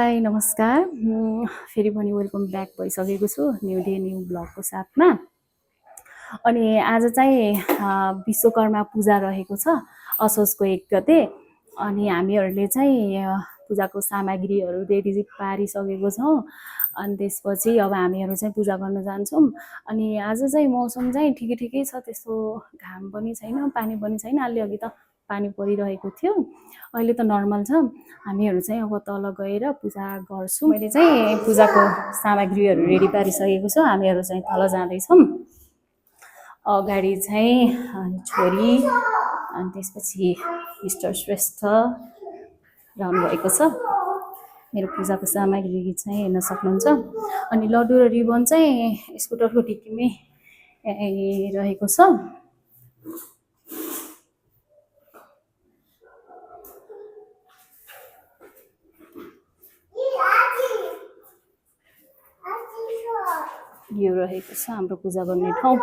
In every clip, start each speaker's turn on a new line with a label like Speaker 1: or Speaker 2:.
Speaker 1: High नमस्कार। फेरि पनि वेलकम ब्याक भइसकेको छु न्यू डे न्यू ब्लगको साथमा। अनि आज चाहिँ विश्वकर्मा पूजा रहेको छ असोजको 1 गते। अनि हामीहरूले चाहिँ पूजाको सामग्रीहरू रेडी पारिसकेको छौँ। अनि त्यसपछि अब हामीहरू चाहिँ पूजा गर्न जान्छौँ। अनि आज चाहिँ मौसम चाहिँ ठिकै छ, त्यस्तो घाम पनि छैन पानी पनि छैन। अलिअलि त पानी परिरहेको थियो, अहिले त नर्मल छ। हामीहरू चाहिँ अब तल गएर पूजा गर्छौँ। मैले चाहिँ पूजाको सामग्रीहरू रेडी पारिसकेको छु। हामीहरू चाहिँ तल जाँदैछौँ। अगाडि चाहिँ छोरी अनि त्यसपछि मिस्टर श्रेष्ठ रहनुभएको छ। मेरो पूजाको सामग्री चाहिँ हेर्न सक्नुहुन्छ। अनि लड्डु र रिबन चाहिँ स्कुटरको डिक्कीमै रहेको छ। यो रहेको छ हाम्रो पूजा गर्ने ठाउँ।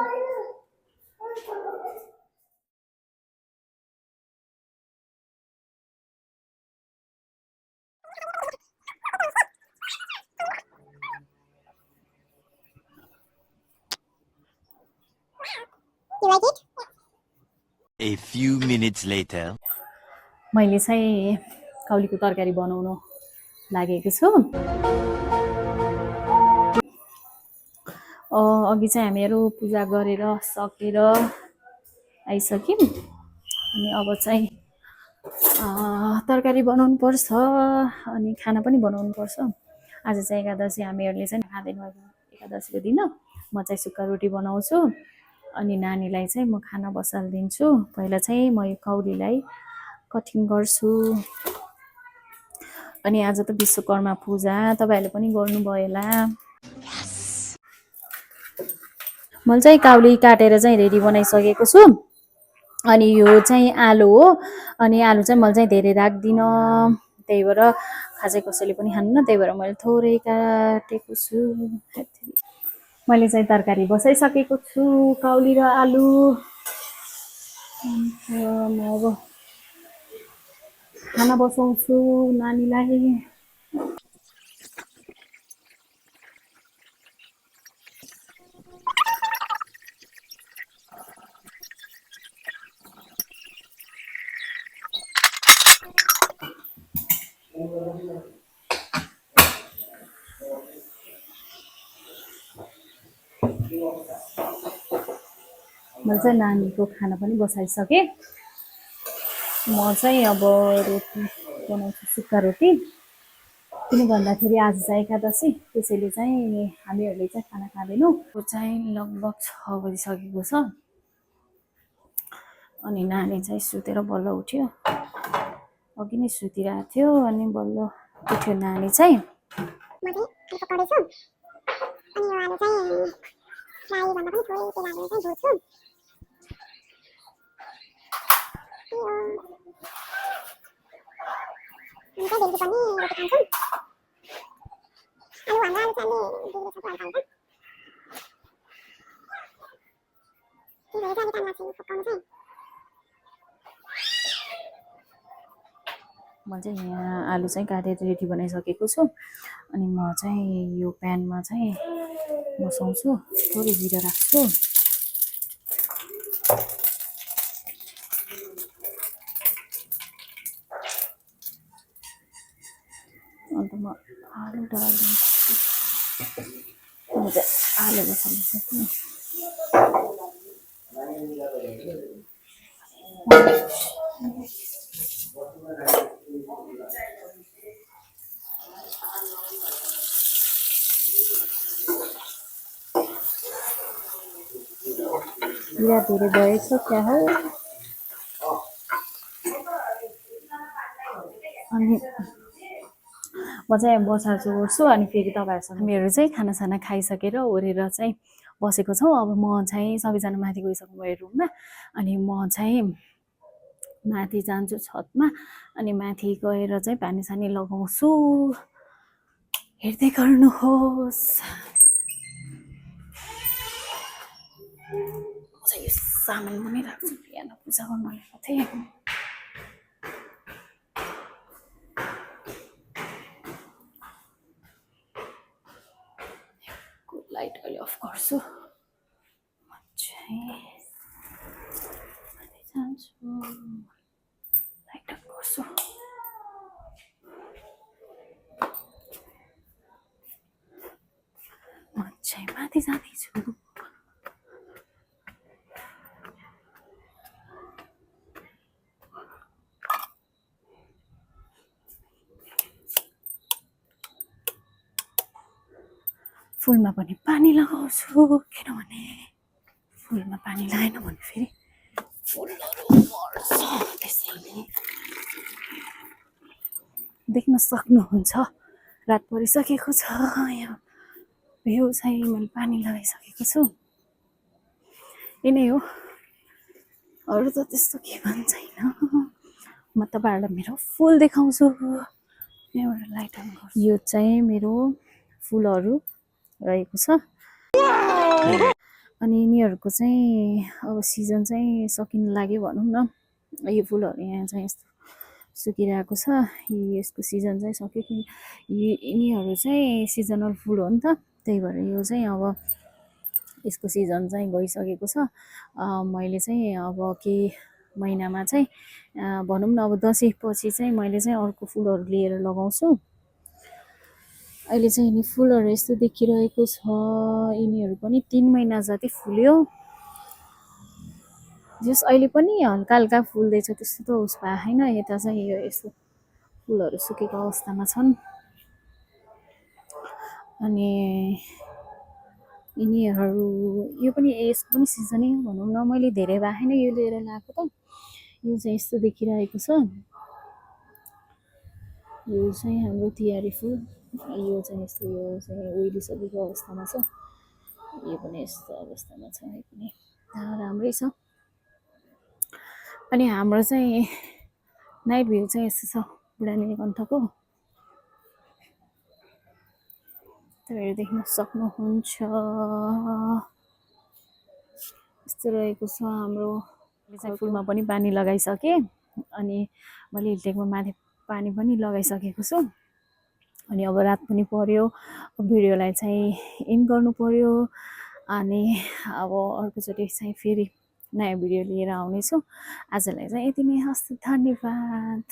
Speaker 2: A few minutes later.
Speaker 1: मैले चाहिँ काउलीको तरकारी बनाउन लागेको छु। अघि चाहिँ हामीहरू पूजा गरेर सकेर आइसक्यौँ। अनि अब चाहिँ तरकारी बनाउनु पर्छ अनि खाना पनि बनाउनु पर्छ। आज चाहिँ एकादशी, हामीहरूले चाहिँ खाँदैन एकादशीको दिन। म चाहिँ सुक्खा रोटी बनाउँछु अनि नानीलाई चाहिँ म खाना बसालिदिन्छु। पहिला चाहिँ म यो काउलीलाई कटिङ गर्छु। अनि आज त विश्वकर्मा पूजा, तपाईहरुले पनि गर्नुभयो होला। मैले चाहिँ काउली काटेर चाहिँ रेडी बनाइसकेको छु। अनि यो चाहिँ आलु हो। अनि आलु चाहिँ मैले चाहिँ धेरै राख्दिन, त्यही भएर खासै कसैले पनि खान्न, त्यही भएर मैले थोरै काटेको छु। मैले चाहिँ तरकारी बसाइसकेको छु, काउली र आलु। म अब खाना बसाउँछु नानीलाई। मैले चाहिँ नानीको खाना पनि बसाइसकेँ। म चाहिँ अब रोटी बनाउँछु, सुक्खा रोटी। किन भन्दाखेरि आज चाहिँ एकादशी, त्यसैले चाहिँ हामीहरूले चाहिँ खाना खाँदैनौँ। त्यो चाहिँ लगभग 6 बजिसकेको छ। अनि नानी चाहिँ सुतेर बल्ल उठ्यो, अघि नै सुतिरहेको थियो अनि बल्ल उठ्यो नानी चाहिँ। म चाहिँ यहाँ आलु चाहिँ काटेर रेडी बनाइसकेको छु। अनि म चाहिँ यो प्यानमा चाहिँ बसाउँछु, थोरै जिरा राख्छु। अन्त म आलु डालिदिन्छु। म चाहिँ आलु बसालिसक्छु। जिरा धेरै भएछ क्या हो। अनि म चाहिँ बसाल्छु ओर्छु। अनि फेरि तपाईँहरूसँग हामीहरू चाहिँ खानासाना खाइसकेर ओरेर चाहिँ बसेको छौँ। अब म चाहिँ सबैजना माथि गइसक्नुभयो रुममा। अनि म चाहिँ माथि जान्छु छतमा। अनि माथि गएर चाहिँ पानीसानी लगाउँछु, हेर्दै गर्नुहोस्। म चाहिँ यो सामान पनि राख्छु, बिहान पूजा गर्न ल्याएको थिएँ। चाहिँ माथि जान्छु लाइट अन गर्छु म चाहिँ माथि जाँदैछु फुलमा पनि पानी लगाउँछु किनभने फुलमा पानी लगाएन भने फेरि फुलहरू मर्छ त्यसैले देख्न सक्नुहुन्छ रात परिसकेको छ यहाँ यो चाहिँ मैले पानी लगाइसकेको छु यिनै हो अरू त त्यस्तो के पनि छैन म तपाईँहरूलाई मेरो फुल देखाउँछु यहाँबाट लाइट अन गर्छु यो चाहिँ मेरो फुलहरू रहेको छ अनि यिनीहरूको चाहिँ अब सिजन चाहिँ सकिन लाग्यो भनौँ न यो फुलहरू यहाँ चाहिँ यस्तो सुकिरहेको छ यसको सिजन चाहिँ सक्यो कि यिनीहरू चाहिँ सिजनल फुल हो नि त त्यही भएर यो चाहिँ अब यसको सिजन चाहिँ गइसकेको छ मैले चाहिँ अब केही महिनामा चाहिँ भनौँ न अब दसैँ पछि चाहिँ मैले चाहिँ अर्को फुलहरू लिएर लगाउँछु अहिले चाहिँ यिनी फुलहरू यस्तो देखिरहेको छ यिनीहरू पनि 3 महिना जति फुल्यो जस अहिले पनि हल्का हल्का फुल्दैछ त्यस्तो त उस भए होइन यता चाहिँ यो यस्तो फुलहरू सुकेको अवस्थामा छन् अनि यिनीहरू यो पनि यसको पनि सिजनै हो भनौँ न मैले धेरै भए होइन यो लिएर ल्याएको त यो चाहिँ यस्तो देखिरहेको छ यो चाहिँ हाम्रो तिहारी फुल यो चाहिँ यस्तो यो चाहिँ उहिलिसकेको अवस्थामा छ यो पनि यस्तो अवस्थामा छ यो पनि राम्रै छ अनि हाम्रो चाहिँ नाइट भ्यू चाहिँ यस्तो छ बुढा नीलकण्ठको तपाईँहरू देख्न सक्नुहुन्छ यस्तो रहेको छ हाम्रो फुलमा पनि पानी लगाइसकेँ अनि मैले हिलटेकमा माथि पानी पनि लगाइसकेको छु अनि अब रात पनि पर्यो भिडियोलाई चाहिँ इन गर्नु पर्यो अनि अब अर्कोचोटि चाहिँ फेरि नयाँ भिडियो लिएर आउनेछु आजलाई चाहिँ यति नै हस् धन्यवाद